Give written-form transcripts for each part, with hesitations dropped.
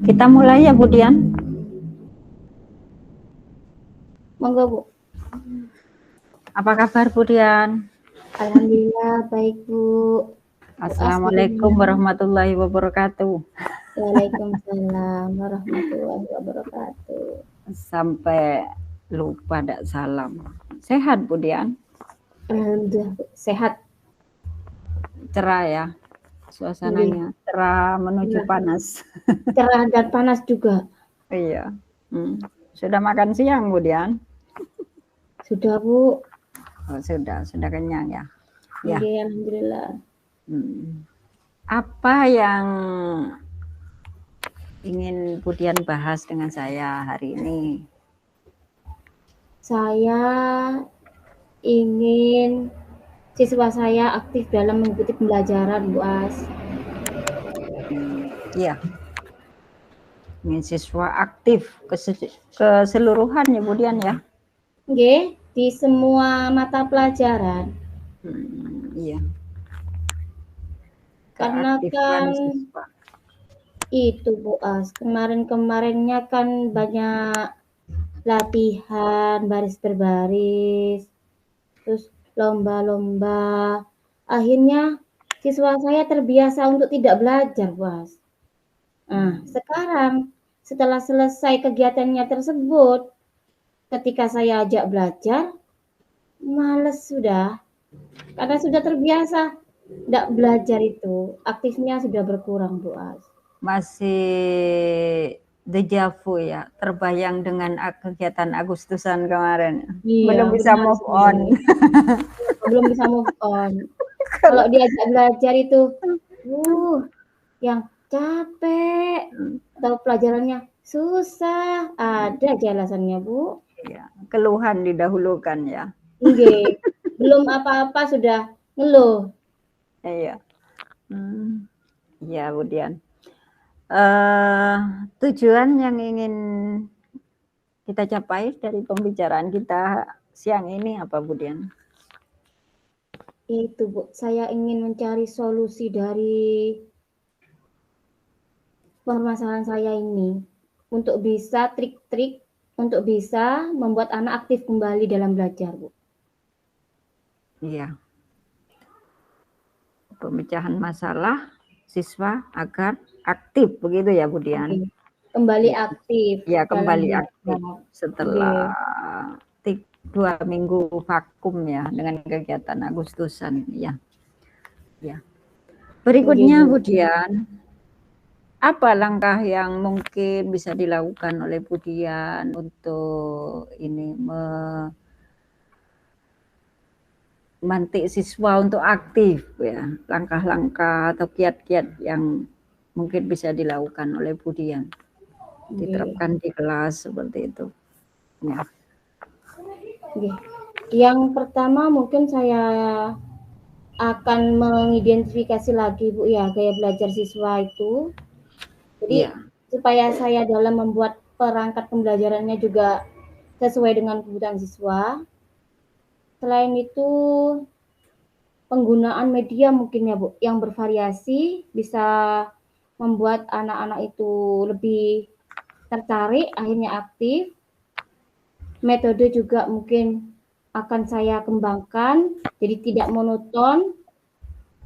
Kita mulai ya, Bu Dian. Monggo, Bu. Apa kabar, Bu Dian? Alhamdulillah baik, Bu. Assalamualaikum warahmatullahi wabarakatuh. Waalaikumsalam warahmatullahi wabarakatuh. Sampai lupa dak salam. Sehat, Bu Dian? Alhamdulillah, Bu. Sehat. Cerah ya suasananya. Cerah menuju Cerah. panas. Cerah dan panas juga. Iya. Sudah makan siang, Bu Dian? Sudah, Bu. Oh, sudah kenyang ya. Ya. Alhamdulillah. Apa yang ingin Bu Dian bahas dengan saya hari ini? Saya ingin siswa saya aktif dalam mengikuti pembelajaran, Bu As. Iya. Ingin siswa aktif keseluruhan ya, Bu Dian ya? Nggih, di semua mata pelajaran. Iya. Karena Keaktifan kan siswa. itu, Bu As, kemarin-kemarinnya kan banyak latihan baris berbaris, terus lomba-lomba. Akhirnya siswa saya terbiasa untuk tidak belajar, Bu As. Nah, sekarang setelah selesai kegiatannya tersebut, ketika saya ajak belajar, males sudah. Karena sudah terbiasa tidak belajar itu, aktifnya sudah berkurang, Bu As. Masih dejavu ya, terbayang dengan kegiatan Agustusan kemarin. Iya, Belum bisa benar move on. sekali. Belum bisa move on. Kalau diajak belajar itu, yang capek atau pelajarannya susah, ada aja alasannya, Bu. Ya, keluhan didahulukan ya. Nggih, belum apa-apa sudah ngeluh. Iya. Ya, Bu Dian. Tujuan yang ingin kita capai dari pembicaraan kita siang ini apa, Bu Dian? Itu, Bu, saya ingin mencari solusi dari permasalahan saya ini untuk bisa trik-trik untuk bisa membuat anak aktif kembali dalam belajar, Bu. Iya. Pemecahan masalah siswa agar aktif begitu ya, Bu Dian? Kembali Ya, aktif ya dalam kembali aktif belajar. setelah 2 minggu vakum ya dengan kegiatan Agustusan ya. Ya. Berikutnya, Bu Dian, apa langkah yang mungkin bisa dilakukan oleh Bu Dian untuk ini memantik siswa untuk aktif ya, langkah-langkah atau kiat-kiat yang mungkin bisa dilakukan oleh Bu Dian, diterapkan di kelas seperti itu. Ya. Yang pertama mungkin saya akan mengidentifikasi lagi, Bu, ya, gaya belajar siswa itu. Jadi supaya saya dalam membuat perangkat pembelajarannya juga sesuai dengan kebutuhan siswa. Selain itu penggunaan media mungkin ya, Bu, yang bervariasi bisa membuat anak-anak itu lebih tertarik, akhirnya aktif. Metode juga mungkin akan saya kembangkan, jadi tidak monoton.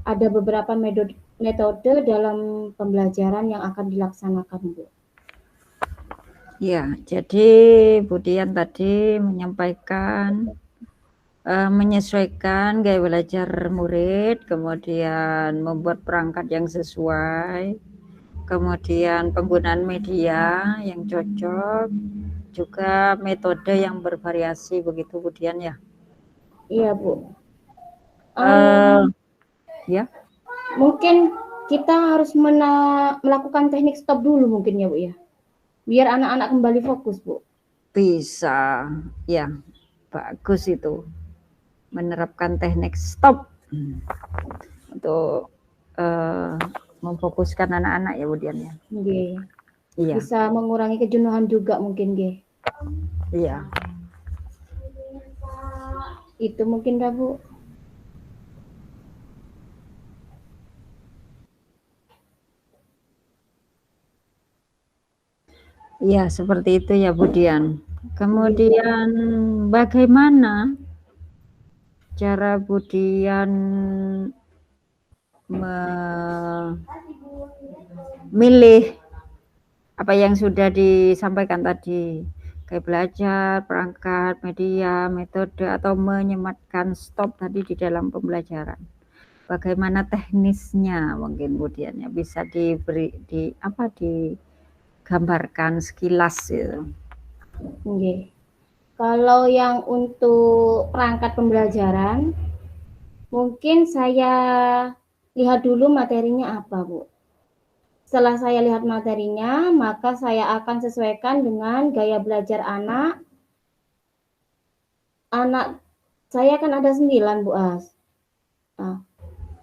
Ada beberapa metode dalam pembelajaran yang akan dilaksanakan, Bu. Ya, jadi Bu Dian tadi menyampaikan menyesuaikan gaya belajar murid, kemudian membuat perangkat yang sesuai, kemudian penggunaan media yang cocok, juga metode yang bervariasi begitu, Bu Dian ya? Iya, Bu. Ya. Mungkin kita harus melakukan teknik stop dulu mungkin ya, Bu, ya? Biar anak-anak kembali fokus, Bu. Bisa, ya. Bagus itu. Menerapkan teknik stop untuk memfokuskan anak-anak ya, Bu Dian ya? Iya. Bisa mengurangi kejenuhan juga mungkin, nggih. Iya. Itu mungkin dah, Bu. Iya, seperti itu ya Bu Dian. Nggih, Bu. Kemudian bagaimana cara Bu Dian memilih apa yang sudah disampaikan tadi, kayak belajar, perangkat, media, metode, atau menyematkan stop tadi di dalam pembelajaran. Bagaimana teknisnya mungkin Bu Dian ya bisa digambarkan sekilas gitu. Nggih. Kalau yang untuk perangkat pembelajaran, mungkin saya lihat dulu materinya apa, Bu. Setelah saya lihat materinya, maka saya akan sesuaikan dengan gaya belajar anak. Anak saya kan ada 9, Bu As. Nah,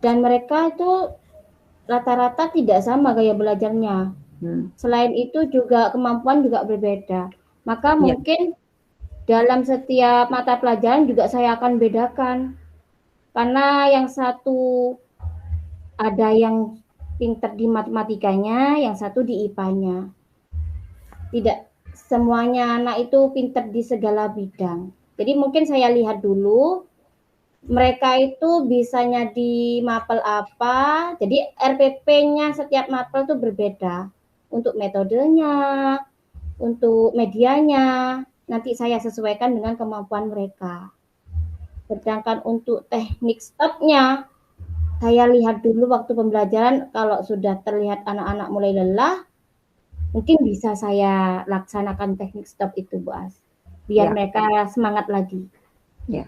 dan mereka itu rata-rata tidak sama gaya belajarnya. Selain itu juga kemampuan juga berbeda. Maka Ya. mungkin dalam setiap mata pelajaran juga saya akan bedakan. Karena yang satu ada yang pinter di matematikanya, yang satu di IPA-nya. Tidak semuanya anak itu pinter di segala bidang. Jadi mungkin saya lihat dulu mereka itu bisanya di mapel apa. Jadi RPP-nya setiap mapel itu berbeda. Untuk metodenya, untuk medianya, nanti saya sesuaikan dengan kemampuan mereka. Sedangkan untuk teknik stopnya, saya lihat dulu waktu pembelajaran, kalau sudah terlihat anak-anak mulai lelah, mungkin bisa saya laksanakan teknik stop itu, Bu As. Biar Ya. mereka semangat lagi. Ya.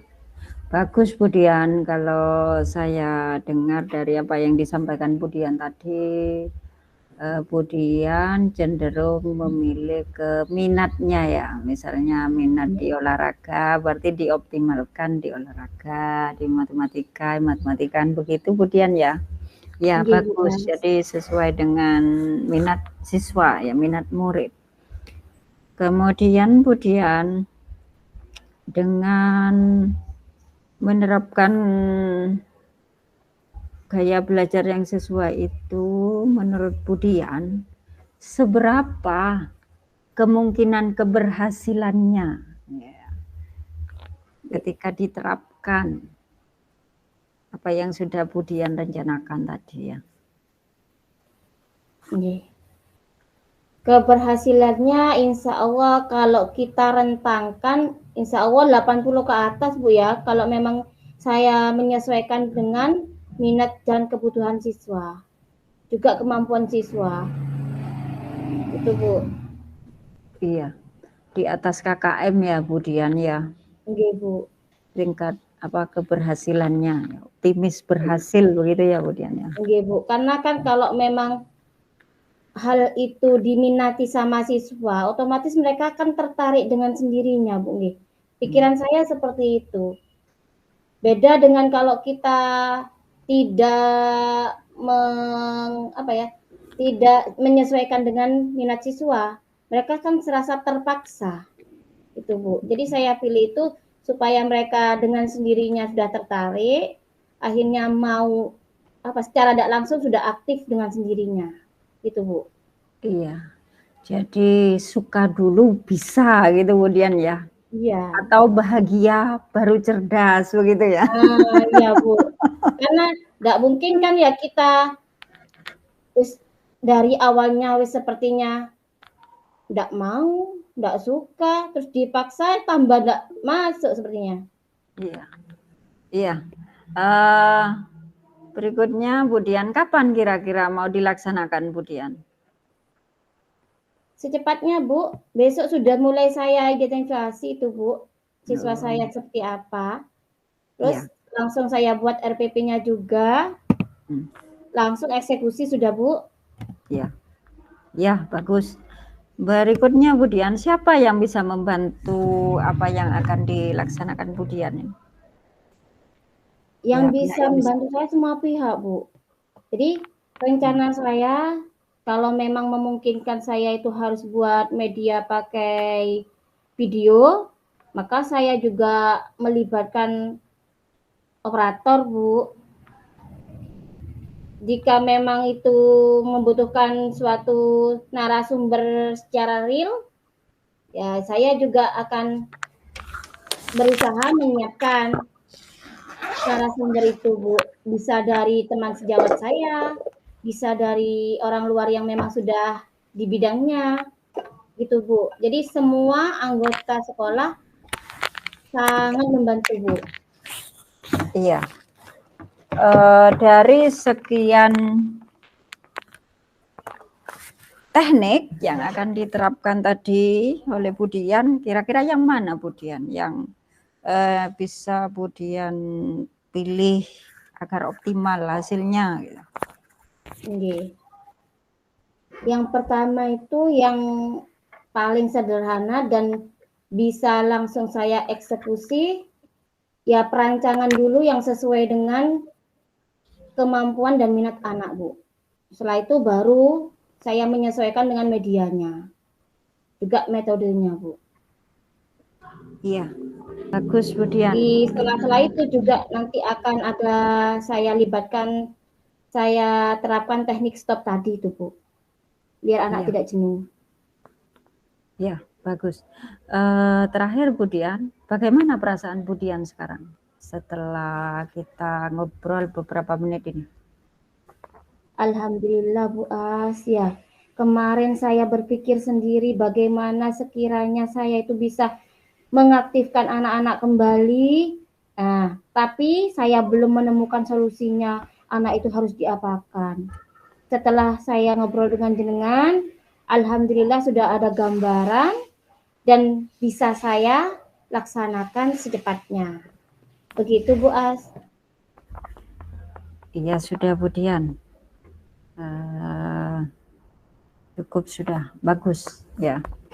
Bagus Bu Dian, kalau saya dengar dari apa yang disampaikan Bu Dian tadi, Bu Dian cenderung memilih ke minatnya ya, misalnya minat di olahraga, berarti dioptimalkan di olahraga, di matematika, matematikan begitu Bu Dian ya. Ya Nggih, Bu bagus, As. jadi sesuai dengan minat siswa ya, minat murid. Kemudian Bu Dian dengan menerapkan gaya belajar yang sesuai itu menurut Bu Dian seberapa kemungkinan keberhasilannya ya, ketika diterapkan apa yang sudah Bu Dian rencanakan tadi ya. Nggih. Keberhasilannya insya Allah kalau kita rentangkan insya Allah 80 ke atas Bu ya, kalau memang saya menyesuaikan dengan minat dan kebutuhan siswa, juga kemampuan siswa. Itu Bu. Iya, di atas KKM ya Bu Dian ya, Nggih Bu. tingkat apa keberhasilannya, optimis berhasil begitu ya Bu Dian ya. Nggih Bu, karena kan kalau memang hal itu diminati sama siswa, otomatis mereka akan tertarik dengan sendirinya Bu nggih. Pikiran saya seperti itu. Beda dengan kalau kita tidak tidak menyesuaikan dengan minat siswa. Mereka kan serasa terpaksa. Itu Bu. Jadi saya pilih itu supaya mereka dengan sendirinya sudah tertarik, akhirnya mau secara tidak langsung sudah aktif dengan sendirinya. Itu Bu. Iya. Jadi suka dulu bisa gitu kemudian ya. Iya. Atau bahagia baru cerdas begitu ya. Iya Bu. Karena tidak mungkin kan ya kita dari awalnya sepertinya tidak mau, tidak suka, terus dipaksa tambah tidak masuk sepertinya. Iya. Iya. Uh, berikutnya Bu Dian, kapan kira-kira mau dilaksanakan Bu Dian? Secepatnya Bu, besok sudah mulai saya identifikasi itu Bu, siswa saya seperti apa. Terus langsung saya buat RPP-nya juga, langsung eksekusi sudah Bu. Ya, ya bagus. Berikutnya Bu Dian, siapa yang bisa membantu apa yang akan dilaksanakan Bu Dian ini? Yang bisa membantu saya semua pihak Bu. Jadi rencana saya kalau memang memungkinkan saya itu harus buat media pakai video, maka saya juga melibatkan operator Bu. Jika memang itu membutuhkan suatu narasumber secara real, ya saya juga akan berusaha menyiapkan narasumber itu, Bu. Bisa dari teman sejawat saya, bisa dari orang luar yang memang sudah di bidangnya, gitu, Bu. Jadi semua anggota sekolah sangat membantu, Bu. Iya. Dari sekian teknik yang akan diterapkan tadi oleh Bu Dian, kira-kira yang mana Bu Dian yang bisa Bu Dian pilih agar optimal hasilnya? Oke. Yang pertama itu yang paling sederhana dan bisa langsung saya eksekusi, ya perancangan dulu yang sesuai dengan kemampuan dan minat anak, Bu. Setelah itu baru saya menyesuaikan dengan medianya, juga metodenya, Bu. Iya, bagus Bu Dian. Di sela-sela itu juga nanti akan ada saya libatkan, saya terapkan teknik stop tadi itu, Bu. Biar anak Iya. tidak jenuh. Ya, bagus. Terakhir Bu Dian, bagaimana perasaan Bu Dian sekarang setelah kita ngobrol beberapa menit ini? Alhamdulillah Bu As, ya. Kemarin saya berpikir sendiri bagaimana sekiranya saya itu bisa mengaktifkan anak-anak kembali. Nah, tapi saya belum menemukan solusinya. Anak itu harus diapakan. Setelah saya ngobrol dengan jenengan, alhamdulillah sudah ada gambaran dan bisa saya laksanakan secepatnya. Begitu Bu As. Iya sudah Bu Dian. Cukup sudah bagus ya.